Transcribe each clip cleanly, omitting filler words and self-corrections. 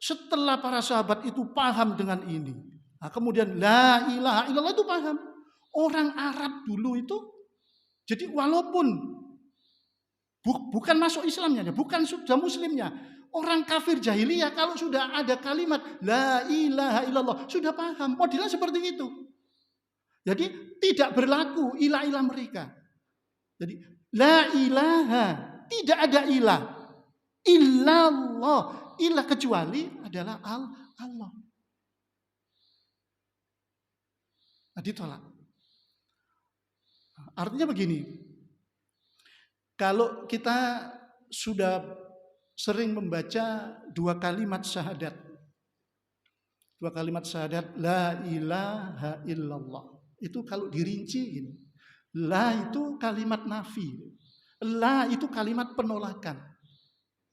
Setelah para sahabat itu paham dengan ini, nah, kemudian la ilaha illallah itu paham. Orang Arab dulu itu, jadi walaupun bukan masuk Islamnya, bukan sudah Muslimnya, orang kafir jahiliyah kalau sudah ada kalimat la ilaha illallah sudah paham. Modelnya seperti itu. Jadi tidak berlaku ilah-ilah mereka. Jadi la ilaha, tidak ada ilah illallah, ilah kecuali adalah Allah. Nah, ditolak. Artinya begini, kalau kita sudah sering membaca dua kalimat syahadat la ilaha illallah, itu kalau dirinciin, la itu kalimat nafi, la itu kalimat penolakan,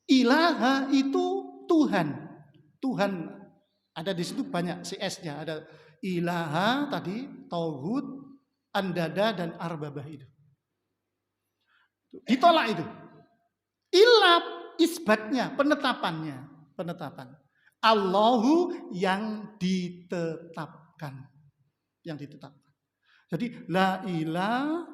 ilaha itu Tuhan. Tuhan ada di situ banyak CS-nya, ada ilaha tadi, tauhid, andada dan arbabah itu. Ditolak itu. Ilah isbatnya, penetapan. Allahu yang ditetapkan. Jadi la ilah,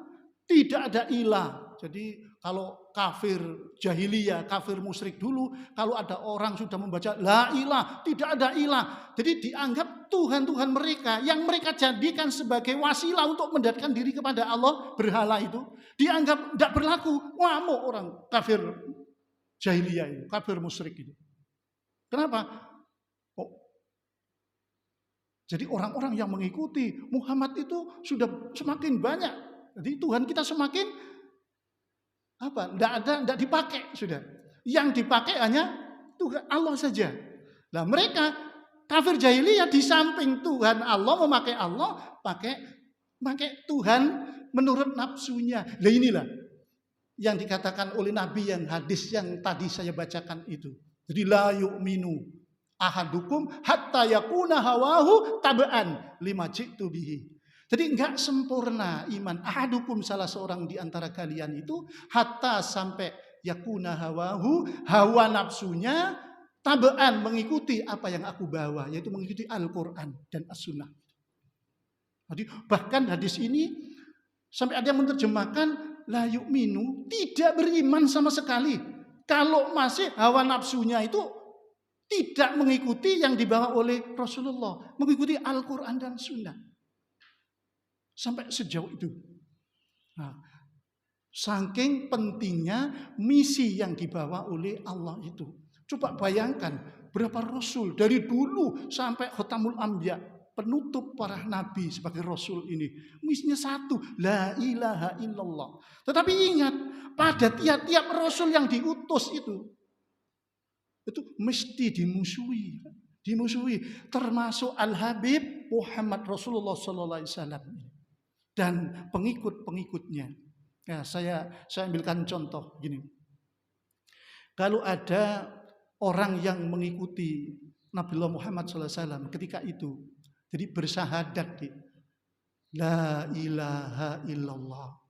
tidak ada ilah. Jadi kalau kafir jahiliyah, kafir musyrik dulu, kalau ada orang sudah membaca la ilah, tidak ada ilah. Jadi dianggap Tuhan-Tuhan mereka yang mereka jadikan sebagai wasilah untuk mendekatkan diri kepada Allah, berhala itu dianggap tidak berlaku. Ngamuk orang kafir jahiliyah itu, kafir musyrik itu. Kenapa? Jadi orang-orang yang mengikuti Muhammad itu sudah semakin banyak. Jadi Tuhan kita semakin tidak dipakai sudah. Yang dipakai hanya Tuhan Allah saja. Nah, mereka kafir jahiliyah di samping Tuhan Allah memakai Allah, pakai Tuhan menurut nafsunya. Nah, inilah yang dikatakan oleh Nabi yang hadis yang tadi saya bacakan itu. Jadi la yu'minu ahadukum hatta yakuna hawahu taba'an lima ji'tu bihi. Jadi enggak sempurna iman ahadukum, salah seorang di antara kalian itu, hatta sampai yakuna hawahu, hawa nafsunya, taba'an mengikuti apa yang aku bawa, yaitu mengikuti Al-Quran dan As-Sunnah. Jadi bahkan hadis ini sampai ada yang menerjemahkan la yu'minu, tidak beriman sama sekali kalau masih hawa nafsunya itu tidak mengikuti yang dibawa oleh Rasulullah, mengikuti Al-Quran dan Sunnah. Sampai sejauh itu. Nah, saking pentingnya misi yang dibawa oleh Allah itu. Coba bayangkan berapa Rasul dari dulu sampai Khatamul Anbiya, penutup para nabi sebagai Rasul ini. Misinya satu, la ilaha illallah. Tetapi ingat, pada tiap-tiap Rasul yang diutus itu mesti dimusuhi, termasuk Al-Habib Muhammad Rasulullah SAW dan pengikut-pengikutnya. Ya, saya ambilkan contoh gini. Kalau ada orang yang mengikuti Nabiullah Muhammad SAW ketika itu, jadi bersyahadat, la ilaha illallah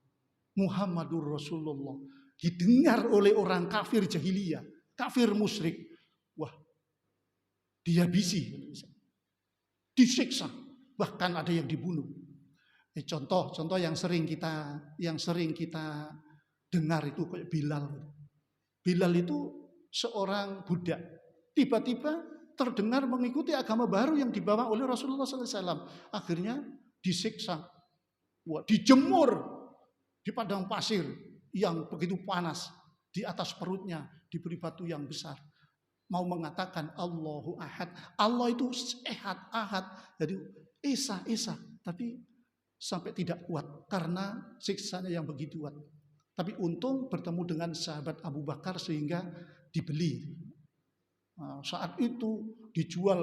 Muhammadur Rasulullah, didengar oleh orang kafir jahiliyah, kafir musyrik, wah, dihabisi, disiksa, bahkan ada yang dibunuh. Contoh yang sering kita dengar itu kayak Bilal. Bilal itu seorang budak, tiba-tiba terdengar mengikuti agama baru yang dibawa oleh Rasulullah SAW. Akhirnya disiksa, wah, dijemur di padang pasir yang begitu panas, di atas perutnya diberi batu yang besar. Mau mengatakan Allahu Ahad, Allah itu ehad, ahad. Jadi Esa, tapi sampai tidak kuat karena siksanya yang begitu kuat. Tapi untung bertemu dengan sahabat Abu Bakar sehingga dibeli. Nah, saat itu dijual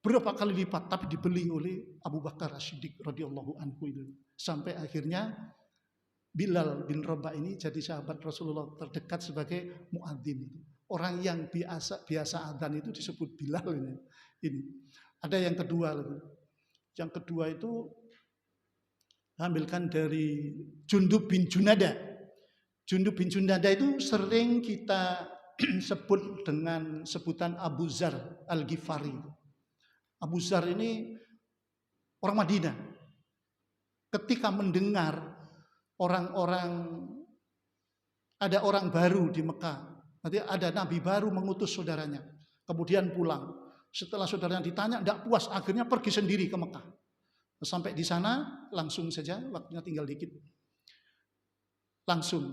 berapa kali lipat, tapi dibeli oleh Abu Bakar As-Siddiq radhiyallahu anhu itu. Sampai akhirnya Bilal bin Rabah ini jadi sahabat Rasulullah terdekat sebagai muadzin. Orang yang biasa adzan itu disebut Bilal ini. Ada yang kedua. Yang kedua itu ambilkan dari Jundub bin Junada. Jundub bin Junada itu sering kita sebut dengan sebutan Abu Dzar Al-Ghifari. Abu Dzar ini orang Madinah. Ketika mendengar ada orang baru di Mekah, nanti ada nabi baru mengutus saudaranya, kemudian pulang. Setelah saudaranya ditanya, tidak puas, akhirnya pergi sendiri ke Mekah. Sampai di sana langsung saja, waktunya tinggal dikit, langsung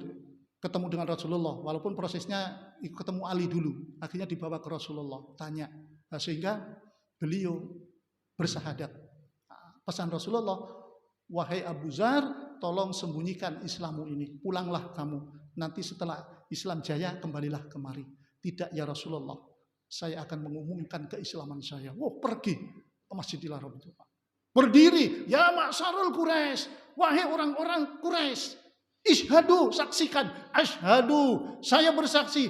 ketemu dengan Rasulullah. Walaupun prosesnya ketemu Ali dulu, akhirnya dibawa ke Rasulullah, tanya. Nah, sehingga beliau bersahadat. Pesan Rasulullah, wahai Abu Dzar, tolong sembunyikan Islammu ini, pulanglah kamu. Nanti setelah Islam jaya, kembalilah kemari. Tidak ya Rasulullah, saya akan mengumumkan keislaman saya. Pergi ke Masjidil Haram itu, Pak. Berdiri, ya ma'syarul Quraisy, wahai orang-orang Quraisy, ishhadu, saksikan, ashhadu, saya bersaksi,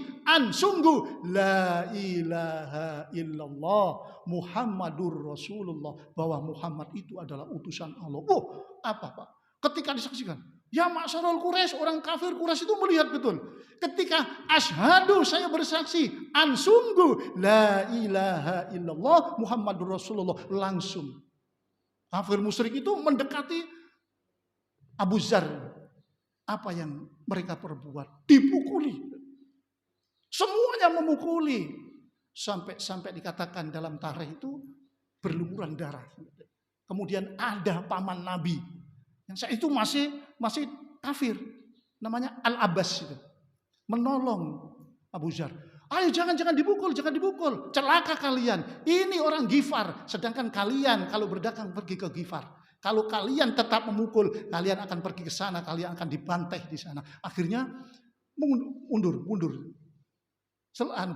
sungguh la ilaha illallah Muhammadur Rasulullah, bahwa Muhammad itu adalah utusan Allah. Apa Pak? Ketika disaksikan, ya ma'syarul Quraisy, orang kafir Quraisy itu melihat betul. Ketika ashhadu, saya bersaksi, sungguh la ilaha illallah Muhammadur Rasulullah, langsung kafir musyrik itu mendekati Abu Dzar. Apa yang mereka perbuat? Dipukuli. Semuanya memukuli. Sampai dikatakan dalam tarikh itu berlumuran darah. Kemudian ada paman Nabi yang saat itu masih kafir, namanya Al-Abbas itu, menolong Abu Dzar. Ayo jangan dipukul, celaka kalian. Ini orang Ghifar, sedangkan kalian kalau berdagang pergi ke Ghifar. Kalau kalian tetap memukul, kalian akan pergi ke sana, kalian akan dibantai di sana. Akhirnya mundur.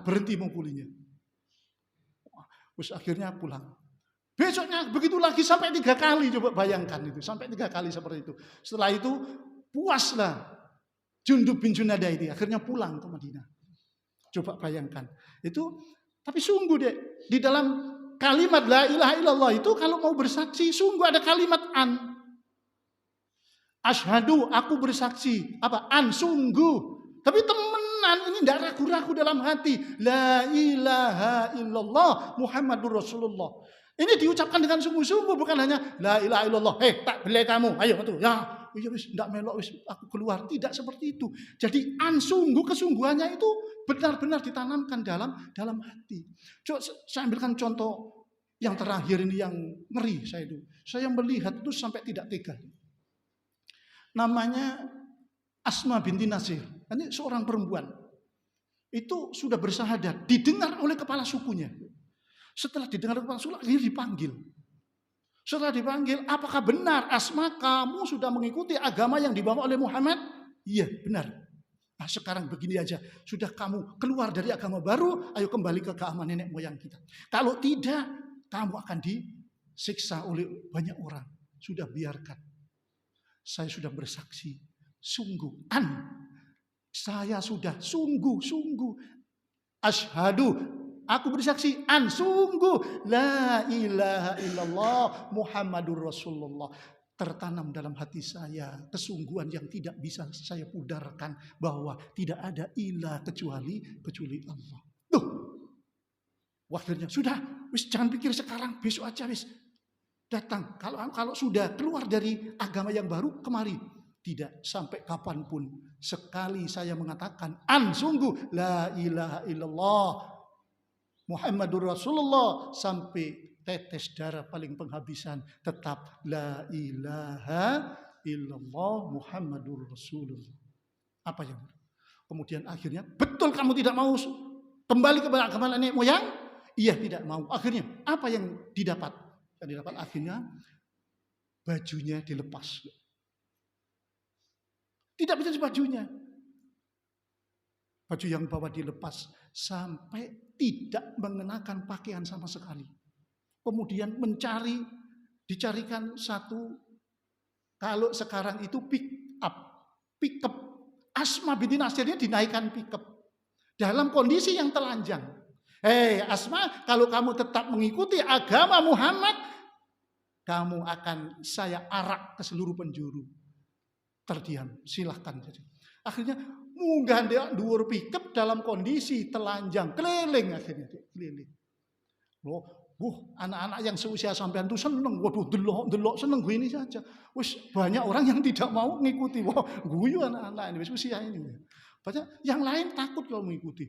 Berhenti memukulinya. Terus akhirnya pulang. Besoknya begitu lagi sampai 3 kali, coba bayangkan itu, sampai 3 kali seperti itu. Setelah itu puaslah Jundub bin Junadah ini, akhirnya pulang ke Madinah. Coba bayangkan. Itu tapi sungguh deh, di dalam kalimat la ilaha illallah itu kalau mau bersaksi sungguh ada kalimat an. Asyhadu, aku bersaksi. Apa? Sungguh. Tapi temenan, ini tidak ragu-ragu dalam hati. La ilaha illallah Muhammadur Rasulullah. Ini diucapkan dengan sungguh-sungguh, bukan hanya la ilaha illallah. Tak boleh kamu, ayo itu. Ya, wis ndak melok wis aku keluar. Tidak seperti itu. Jadi sungguh, kesungguhannya itu benar-benar ditanamkan dalam hati. Coba saya ambilkan contoh yang terakhir ini yang ngeri saya itu. Saya melihat itu sampai tidak tega. Namanya Asma binti Nasir. Ini seorang perempuan. Itu sudah bersahadat, didengar oleh kepala sukunya. Setelah didengar oleh kepala suku, akhirnya dipanggil. Setelah dipanggil, apakah benar Asma kamu sudah mengikuti agama yang dibawa oleh Muhammad? Iya, benar. Nah, sekarang begini aja, sudah kamu keluar dari agama baru, ayo kembali ke agama nenek moyang kita. Kalau tidak, kamu akan disiksa oleh banyak orang. Sudah biarkan. Saya sudah bersaksi, sungguh saya sudah sungguh asyhadu, aku bersaksi sungguh la ilaha illallah Muhammadur Rasulullah. Tertanam dalam hati saya kesungguhan yang tidak bisa saya pudarkan, bahwa tidak ada ilah kecuali Allah. Akhirnya sudah, wis jangan pikir sekarang, besok aja wis datang. Kalau sudah keluar dari agama yang baru, kemari. Tidak, sampai kapanpun sekali saya mengatakan sungguh la ilaha illallah Muhammadur Rasulullah, sampai tetes darah paling penghabisan, tetap la ilaha illallah Muhammadur Rasulullah. Apa yang? Kemudian akhirnya, betul kamu tidak mau kembali ke agama nenek moyang? Iya, tidak mau. Akhirnya apa yang didapat? Yang didapat akhirnya bajunya dilepas. Tidak bisa bajunya. Baju yang bawa dilepas sampai tidak mengenakan pakaian sama sekali. Kemudian dicarikan satu, kalau sekarang itu pick up. Asma binti Nasirnya dinaikkan pick up dalam kondisi yang telanjang. Asma, kalau kamu tetap mengikuti agama Muhammad, kamu akan saya arak ke seluruh penjuru. Terdiam, silahkan. Akhirnya munggah ndek dhuwur pickup dalam kondisi telanjang, keliling akhirnya, keliling. Loh, anak-anak yang seusia sampean tuh seneng, waduh delok seneng gini saja. Wis banyak orang yang tidak mau mengikuti. Wah, guyu anak-anak ini wis usia ini. Banyak yang lain takut kalau mengikuti.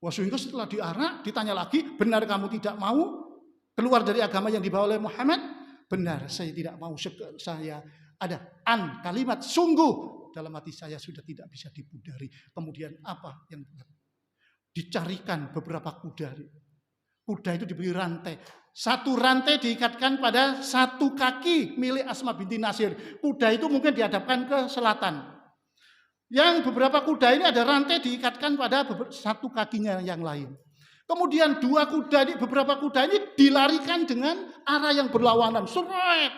Wah, sehingga setelah diarak, ditanya lagi, benar kamu tidak mau keluar dari agama yang dibawa oleh Muhammad? Benar, saya tidak mau. Saya ada kalimat sungguh dalam hati saya sudah tidak bisa dipudari. Kemudian apa yang dicarikan beberapa kuda. Kuda itu diberi rantai. Satu rantai diikatkan pada satu kaki milik Asma binti Nasir. Kuda itu mungkin dihadapkan ke selatan. Yang beberapa kuda ini ada rantai diikatkan pada satu kakinya yang lain. Kemudian beberapa kuda ini dilarikan dengan arah yang berlawanan. Seret.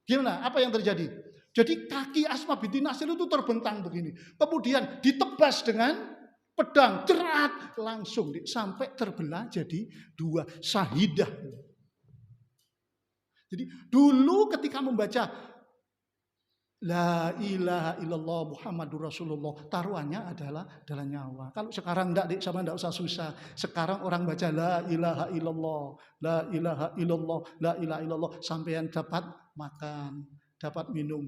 Gimana? Apa yang terjadi? Jadi kaki Asma binti Nasir itu terbentang begini. Kemudian ditebas dengan pedang, cerat, langsung sampai terbelah jadi dua, syahidah. Jadi dulu ketika membaca La ilaha illallah Muhammadur Rasulullah, taruhannya adalah nyawa. Kalau sekarang enggak usah susah. Sekarang orang baca la ilaha illallah, la ilaha illallah, la ilaha illallah, sampean dapat makan, dapat minum.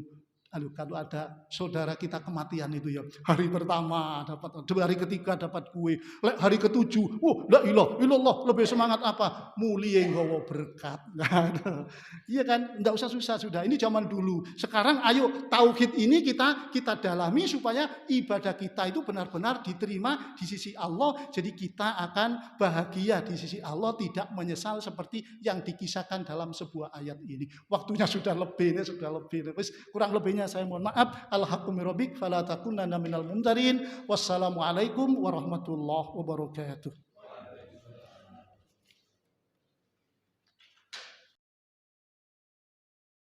Kalau ada saudara kita kematian itu ya, hari pertama dapat, hari ketiga dapat kue, hari ketujuh, la ilaha illallah, lebih semangat apa? Mulia nggawa berkat. Iya kan? Enggak usah susah sudah. Ini zaman dulu. Sekarang ayo tauhid ini kita dalami supaya ibadah kita itu benar-benar diterima di sisi Allah. Jadi kita akan bahagia di sisi Allah, tidak menyesal seperti yang dikisahkan dalam sebuah ayat ini. Waktunya sudah lebih. Kurang lebihnya saya mohon maaf. Al-haqqu min rabbik fala takunanna minal mumtarin. Wassalamualaikum warahmatullahi wabarakatuh.